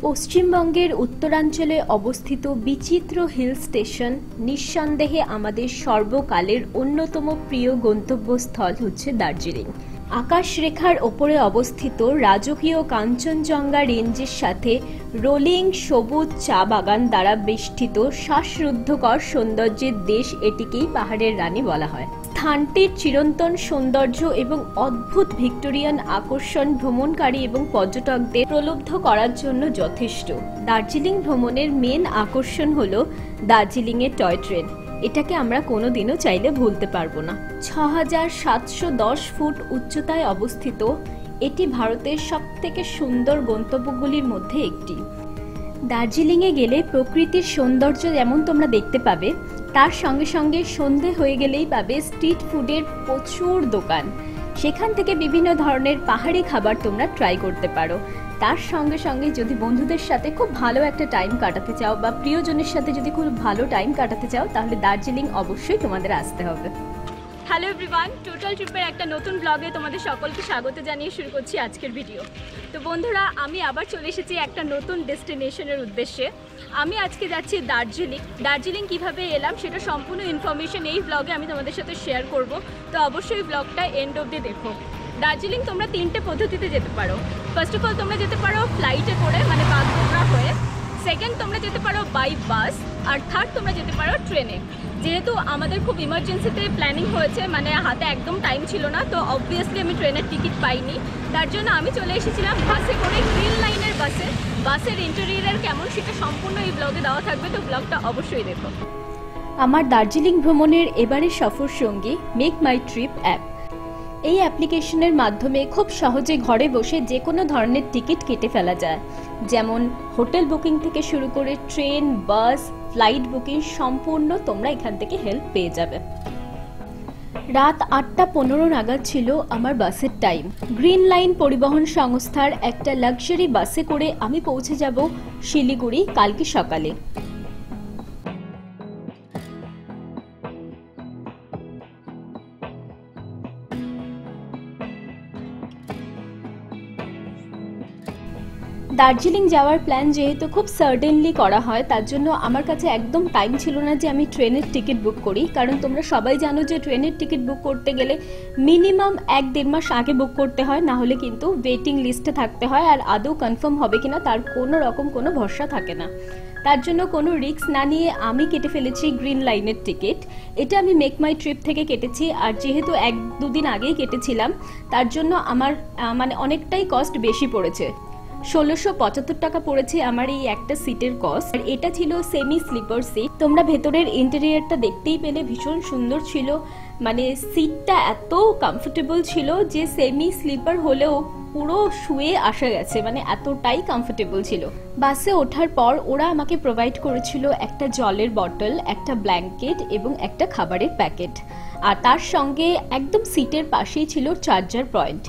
পশ্চিমবঙ্গের উত্তরাঞ্চলে অবস্থিত বিচিত্র হিল স্টেশন নিঃসন্দেহে আমাদের সর্বকালের অন্যতম প্রিয় গন্তব্যস্থল হচ্ছে দার্জিলিং। আকাশরেখার ওপরে অবস্থিত রাজকীয় কাঞ্চনজঙ্ঘা রেঞ্জের সাথে রোলিং সবুজ চা বাগান দ্বারা বেষ্টিত শ্বাসরুদ্ধকর সৌন্দর্যের দেশ এটিকেই পাহাড়ের রানী বলা হয়। স্থানটির চিরন্তন সৌন্দর্য এবং অদ্ভুত ভিক্টোরিয়ান আকর্ষণ ভ্রমণকারী এবং পর্যটকদের প্রলুব্ধ করার জন্য যথেষ্ট। দার্জিলিং ভ্রমণের মেন আকর্ষণ হলো দার্জিলিংয়ের টয় ট্রেন। এটাকে আমরা কোনোদিনও চাইলে ভুলতে পারবো না। ৬৭১০ ফুট উচ্চতায় অবস্থিত এটি ভারতের সবথেকে সুন্দর গন্তব্যগুলির মধ্যে একটি। দার্জিলিংয়ে গেলে প্রকৃতির সৌন্দর্য যেমন তোমরা দেখতে পাবে, তার সঙ্গে সঙ্গে সন্ধে হয়ে গেলেই পাবে স্ট্রিট ফুডের প্রচুর দোকান। সেখান থেকে বিভিন্ন ধরনের পাহাড়ি খাবার তোমরা ট্রাই করতে পারো। তার সঙ্গে সঙ্গে যদি বন্ধুদের সাথে খুব ভালো একটা টাইম কাটাতে চাও বা প্রিয়জনের সাথে যদি খুব ভালো টাইম কাটাতে চাও, তাহলে দার্জিলিং অবশ্যই তোমাদের আসতে হবে। হ্যালো এভরিওয়ান, টোটাল ট্রিপের একটা নতুন ব্লগে তোমাদের সকলকে স্বাগত জানিয়ে শুরু করছি আজকের ভিডিও। তো বন্ধুরা, আমি আবার চলে এসেছি একটা নতুন ডেস্টিনেশনের উদ্দেশ্যে। আমি আজকে যাচ্ছি দার্জিলিং। দার্জিলিং কিভাবে এলাম সেটা সম্পূর্ণ ইনফরমেশন এই ব্লগে আমি তোমাদের সাথে শেয়ার করব। তো অবশ্যই ব্লগটা এন্ড অবধি দেখো। দার্জিলিং তোমরা তিনটে পদ্ধতিতে যেতে পারো। ফার্স্ট অফ অল তোমরা যেতে পারো ফ্লাইটে করে, মানে বাগডোগরা হয়ে। সেকেন্ড তোমরা যেতে পারো বাই বাস। আর থার্ড তোমরা যেতে পারো ট্রেনে। যেহেতু আমাদের খুব ইমার্জেন্সিতে প্ল্যানিং হয়েছে, মানে হাতে একদম টাইম ছিল না, তো অবভিয়াসলি আমি ট্রেনের টিকিট পাইনি। তার জন্য আমি চলে এসেছিলাম বাসে করে, গ্রিন লাইনের বাসে। বাসের ইন্টেরিয়র কেমন সেটা সম্পূর্ণ এই ব্লগে দেওয়া থাকবে, তো ব্লগটা অবশ্যই দেখো। আমার দার্জিলিং ভ্রমণের এবারের সফর সঙ্গী মেক মাই ট্রিপ অ্যাপ। এই অ্যাপ্লিকেশনের মাধ্যমে খুব সহজে ঘরে বসে যে কোনো ধরনের টিকিট কেটে ফেলা যায়, যেমন হোটেল বুকিং থেকে শুরু করে ট্রেন, বাস, ফ্লাইট বুকিং সম্পূর্ণ তোমরা এখান থেকে হেল্প পেয়ে যাবে। রাত ৮টা ১৫ নাগাদ ছিল আমার বাসের টাইম। গ্রিন লাইন পরিবহন সংস্থার একটা লাক্সারি বাসে করে আমি পৌঁছে যাব শিলিগুড়ি কালকে সকালে। দার্জিলিং যাওয়ার প্ল্যান যেহেতু খুব সাডেনলি করা হয়, তার জন্য আমার কাছে একদম টাইম ছিল না যে আমি ট্রেনের টিকিট বুক করি। কারণ তোমরা সবাই জানো যে ট্রেনের টিকিট বুক করতে গেলে মিনিমাম ১-১.৫ মাস আগে বুক করতে হয়, না হলে কিন্তু ওয়েটিং লিস্টে থাকতে হয়, আর আদৌ কনফার্ম হবে কিনা তার কোনো রকম কোনো ভরসা থাকে না। তার জন্য কোনো রিস্ক না নিয়ে আমি কেটে ফেলেছি গ্রিন লাইনের টিকিট। এটা আমি মেক মাই ট্রিপ থেকে কেটেছি, আর যেহেতু ১-২ দিন আগেই কেটেছিলাম তার জন্য আমার মানে অনেকটাই কস্ট বেশি পড়েছে। ১৬৭৫ টাকা পড়েছে আমার এই একটা সিটের কস্ট। আর এটা ছিল সেমি স্লিপার সিট। তোমরা ভেতরের ইন্টেরিয়রটা দেখতেই পেলে ভীষণ সুন্দর ছিল, মানে সিটটা এত কমফোর্টেবল ছিল যে সেমি স্লিপার হলেও পুরো শুয়ে আসা গেছে, মানে এতটাই কমফোর্টেবল ছিল। বাসে ওঠার পর ওরা আমাকে প্রোভাইড করেছিল একটা জলের বটল, একটা ব্ল্যাঙ্কেট এবং একটা খাবারের প্যাকেট। আর তার সঙ্গে একদম সিটের পাশেই ছিল চার্জার পয়েন্ট।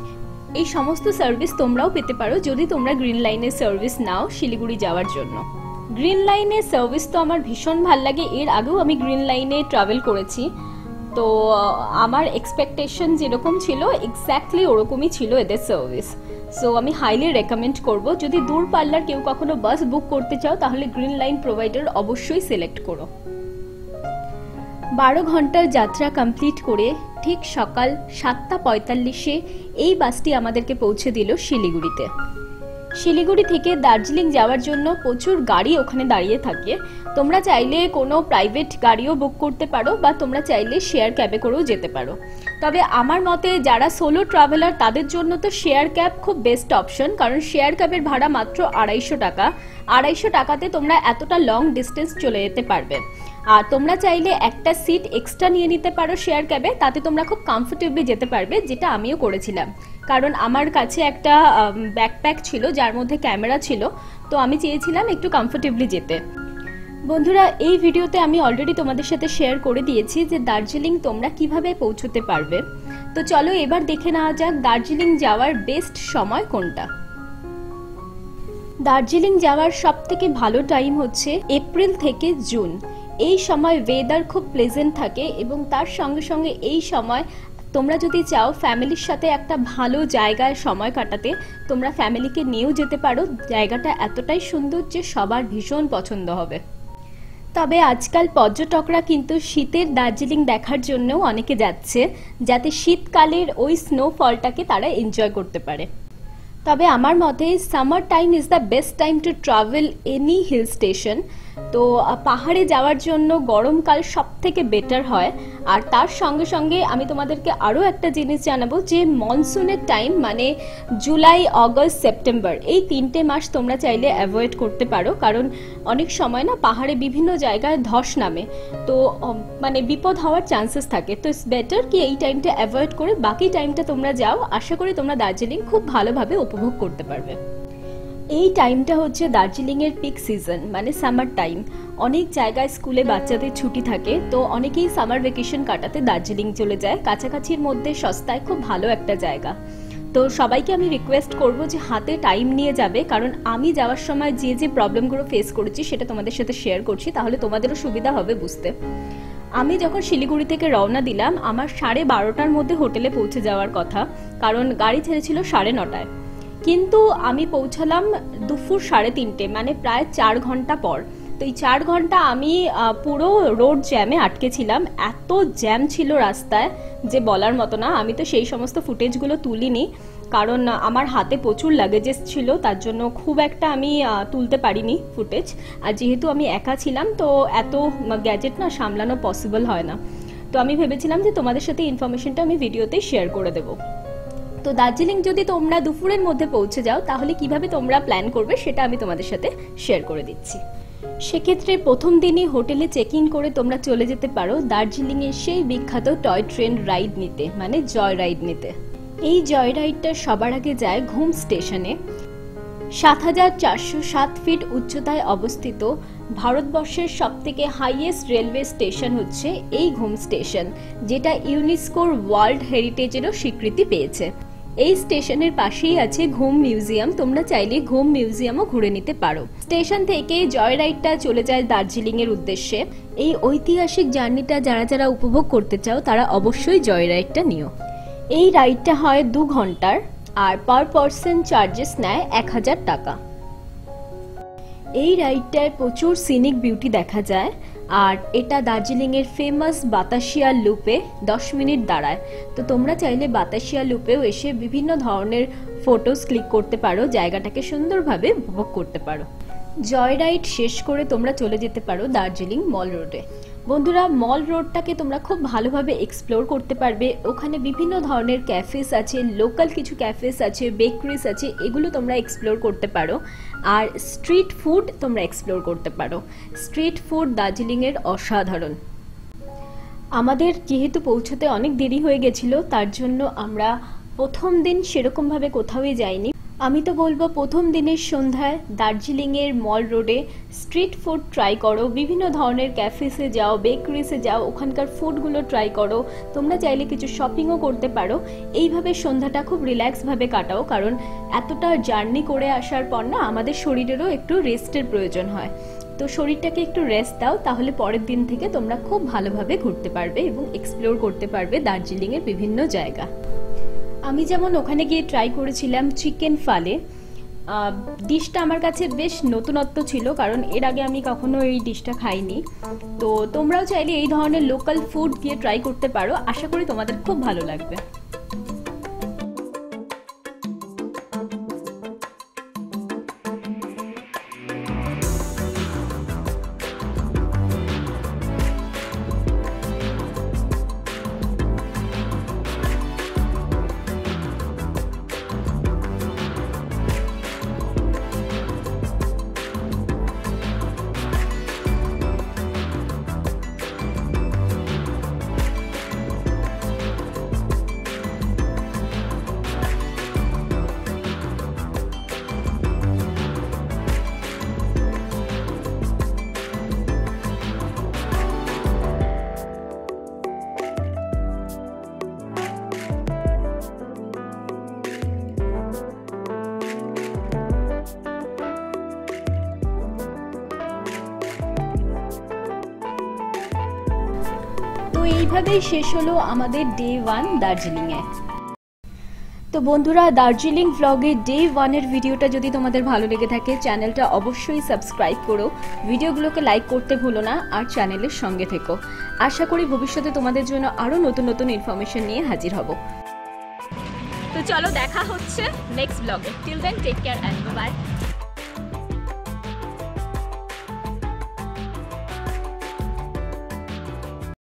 এই সমস্ত সার্ভিস তোমরাও পেতে পারো যদি তোমরা গ্রিন লাইনের সার্ভিস নাও শিলিগুড়ি যাওয়ার জন্য। গ্রিন লাইনের সার্ভিস তো আমার ভীষণ ভাল লাগে। এর আগেও আমি গ্রিন লাইনে ট্রাভেল করেছি, তো আমার এক্সপেকটেশন যেরকম ছিল এক্স্যাক্টলি ওরকমই ছিল এদের সার্ভিস। সো আমি হাইলি রেকমেন্ড করব, যদি দূর পাল্লার কেউ কখনো বাস বুক করতে চাও তাহলে গ্রিন লাইন প্রোভাইডার অবশ্যই সিলেক্ট করো। ১২ ঘন্টার যাত্রা কমপ্লিট করে ঠিক সকাল ৭টা ৪৫-এ এই বাসটি আমাদেরকে পৌঁছে দিল শিলিগুড়িতে। শিলিগুড়ি থেকে দার্জিলিং যাওয়ার জন্য প্রচুর গাড়ি ওখানে দাঁড়িয়ে থাকে। তোমরা চাইলে কোনো প্রাইভেট গাড়িও বুক করতে পারো বা তোমরা চাইলে শেয়ার ক্যাবে করেও যেতে পারো। তবে আমার মতে যারা সোলো ট্রাভেলার তাদের জন্য তো শেয়ার ক্যাব খুব বেস্ট অপশন, কারণ শেয়ার ক্যাবের ভাড়া মাত্র ২৫০ টাকা। ২৫০ টাকাতে তোমরা এতটা লং ডিস্টেন্স চলে যেতে পারবে। আর তোমরা চাইলে একটা সিট এক্সট্রা নিয়ে নিতে পারো শেয়ার ক্যাবে, তাতে তোমরা খুব কমফোর্টেবলি যেতে পারবে, যেটা আমিও করেছিলাম। কারণ আমার কাছে একটা ব্যাকপ্যাক ছিল যার মধ্যে ক্যামেরা ছিল, তো আমি চেয়েছিলাম একটু কমফোর্টেবলি যেতে। বন্ধুরা, এই ভিডিওতে আমি অলরেডি তোমাদের সাথে শেয়ার করে দিয়েছি যে দার্জিলিং তোমরা কিভাবে পৌঁছতে পারবে। তো চলো এবার দেখে নেওয়া যাক দার্জিলিং যাওয়ার বেস্ট সময় কোনটা। দার্জিলিং যাওয়ার সবথেকে ভালো টাইম হচ্ছে এপ্রিল থেকে জুন। এই সময় ওয়েদার খুব প্লেজেন্ট থাকে এবং তার সঙ্গে সঙ্গে এই সময় তোমরা যদি চাও ফ্যামিলির সাথে একটা ভালো জায়গায় সময় কাটাতে, তোমরা ফ্যামিলিকে নিয়েও যেতে পারো। জায়গাটা এতটাই সুন্দর যে সবার ভীষণ পছন্দ হবে। তবে আজকাল পর্যটকরা কিন্তু শীতের দার্জিলিং দেখার জন্যও অনেকে যাচ্ছে, যাতে শীতকালের ওই স্নোফলটাকে তারা এনজয় করতে পারে। তবে আমার মতে summer time is the best time to travel any hill station. তো পাহাড়ে যাওয়ার জন্য গরমকাল সব থেকে বেটার হয়। আর তার সঙ্গে সঙ্গে আমি তোমাদেরকে আরও একটা জিনিস জানাবো যে মনসুনের টাইম মানে জুলাই, অগস্ট, সেপ্টেম্বর, এই 3টে মাস তোমরা চাইলে অ্যাভয়েড করতে পারো, কারণ অনেক সময় না পাহাড়ে বিভিন্ন জায়গায় ধস নামে, তো মানে বিপদ হওয়ার চান্সেস থাকে। তো ইটস বেটার কি এই টাইমটা অ্যাভয়েড করে বাকি টাইমটা তোমরা যাও। আশা করি তোমরা দার্জিলিং খুব ভালোভাবে উপভোগ করতে পারবে। এই টাইমটা হচ্ছে দার্জিলিংয়ের পিক সিজন মানে সামার টাইম। অনেক জায়গায় স্কুলে বাচ্চাদের ছুটি থাকে, তো অনেকেই সামার ভ্যাকেশন কাটাতে দার্জিলিং চলে যায়। কাছাকাছির মধ্যে সস্তায় খুব ভালো একটা জায়গা। তো সবাইকে আমি রিকোয়েস্ট করব যে হাতে টাইম নিয়ে যাবে, কারণ আমি যাওয়ার সময় যে যে প্রবলেমগুলো ফেস করেছি সেটা তোমাদের সাথে শেয়ার করছি, তাহলে তোমাদেরও সুবিধা হবে বুঝতে। আমি যখন শিলিগুড়ি থেকে রওনা দিলাম, আমার 12:30টার মধ্যে হোটেলে পৌঁছে যাওয়ার কথা, কারণ গাড়ি ছেড়েছিল 9:30টায়। কিন্তু আমি পৌঁছালাম দুপুর 3:30, মানে প্রায় 4 ঘন্টা পর। তো এই 4 ঘন্টা আমি পুরো রোড জ্যামে আটকে ছিলাম। এত জ্যাম ছিল রাস্তায় যে বলার মতো না। আমি তো সেই সমস্ত ফুটেজগুলো তুলিনি, কারণ আমার হাতে প্রচুর লাগেজেস ছিল, তার জন্য খুব একটা আমি তুলতে পারিনি ফুটেজ। আর যেহেতু আমি একা ছিলাম, তো এত গ্যাজেট না সামলানো পসিবল হয় না। তো আমি ভেবেছিলাম যে তোমাদের সাথে ইনফরমেশনটা আমি ভিডিওতে শেয়ার করে দেবো। তো দার্জিলিং যদি তোমরা দুপুরের মধ্যে পৌঁছে যাও, তাহলে কিভাবে তোমরা প্ল্যান করবে সেটা আমি তোমাদের সাথে শেয়ার করে দিচ্ছি। সেক্ষেত্রে প্রথম দিনই হোটেলে চেক ইন করে তোমরা চলে যেতে পারো দার্জিলিংয়ের সেই বিখ্যাত টয় ট্রেন রাইড নিতে, মানে জয় রাইড নিতে। এই জয় রাইডটা সবার আগে যায় ঘুম স্টেশনে। ৭,৪০৭ ফিট উচ্চতায় অবস্থিত ভারতবর্ষের সবথেকে হাইয়েস্ট রেলওয়ে স্টেশন হচ্ছে এই ঘুম স্টেশন, যেটা ইউনেস্কোর ওয়ার্ল্ড হেরিটেজেরও স্বীকৃতি পেয়েছে। এই স্টেশনের পাশেই আছে ঘুম মিউজিয়াম, তোমরা চাইলে ঘুম মিউজিয়ামও ঘুরে নিতে পারো। স্টেশন থেকে জয় রাইডটা চলে যায় দার্জিলিং এর উদ্দেশ্যে। এই ঐতিহাসিক জার্নিটা যারা যারা উপভোগ করতে চাও তারা অবশ্যই জয় রাইডটা নিও। এই রাইডটা হয় 2 ঘন্টার, আর পার পারসন চার্জেস নেয় 1000 টাকা। এই রাইডটায় প্রচুর সিনিক বিউটি দেখা যায়, আর এটা দার্জিলিংয়ের ফেমাস বাতাসিয়া লুপে 10 মিনিট দাঁড়ায়। তো তোমরা চাইলে বাতাসিয়া লুপেও এসে বিভিন্ন ধরনের ফটোস ক্লিক করতে পারো, জায়গাটাকে সুন্দরভাবে উপভোগ করতে পারো। জয় রাইড শেষ করে তোমরা চলে যেতে পারো দার্জিলিং মল রোডে। বন্ধুরা, মল রোডটাকে তোমরা খুব ভালোভাবে এক্সপ্লোর করতে পারবে। ওখানে বিভিন্ন ধরনের ক্যাফেস আছে, লোকাল কিছু ক্যাফেস আছে, বেকারিজ আছে, এগুলো তোমরা এক্সপ্লোর করতে পারো। আর স্ট্রিট ফুড তোমরা এক্সপ্লোর করতে পারো। স্ট্রিট ফুড দার্জিলিংয়ের অসাধারণ। আমাদের যেহেতু পৌঁছতে অনেক দেরি হয়ে গেছিল, তার জন্য আমরা প্রথম দিন সেরকমভাবে কোথাওই যাইনি। আমি তো বলবো প্রথম দিনের সন্ধ্যায় দার্জিলিংয়ের মল রোডে স্ট্রিট ফুড ট্রাই করো, বিভিন্ন ধরনের ক্যাফেসে যাও, বেকারিসে যাও, ওখানকার ফুডগুলো ট্রাই করো। তোমরা চাইলে কিছু শপিংও করতে পারো। এইভাবে সন্ধ্যাটা খুব রিল্যাক্সভাবে কাটাও, কারণ এতটা জার্নি করে আসার পর না আমাদের শরীরেরও একটু রেস্টের প্রয়োজন হয়। তো শরীরটাকে একটু রেস্ট দাও, তাহলে পরের দিন থেকে তোমরা খুব ভালোভাবে ঘুরতে পারবে এবং এক্সপ্লোর করতে পারবে দার্জিলিংয়ের বিভিন্ন জায়গা। আমি যেমন ওখানে গিয়ে ট্রাই করেছিলাম চিকেন ফালে। ডিশটা আমার কাছে বেশ নতুনত্ব ছিল, কারণ এর আগে আমি কখনো এই ডিশটা খাইনি। তো তোমরাও চাইলে এই ধরনের লোকাল ফুড দিয়ে ট্রাই করতে পারো। আশা করি তোমাদের খুব ভালো লাগবে। এইভাবেই শেষ হলো আমাদের ডে 1 দার্জিলিংয়ে। তো বন্ধুরা, দার্জিলিং ভ্লগের ডে 1-এর ভিডিওটা যদি তোমাদের ভালো লেগে থাকে চ্যানেলটা অবশ্যই সাবস্ক্রাইব করো, ভিডিওগুলোকে লাইক করতে ভুলো না, আর চ্যানেলের সঙ্গে থেকো। আশা করি ভবিষ্যতে তোমাদের জন্য আরও নতুন নতুন ইনফরমেশন নিয়ে হাজির হব। তো চলো দেখা হচ্ছে নেক্সট ব্লগে। Till then take care and by.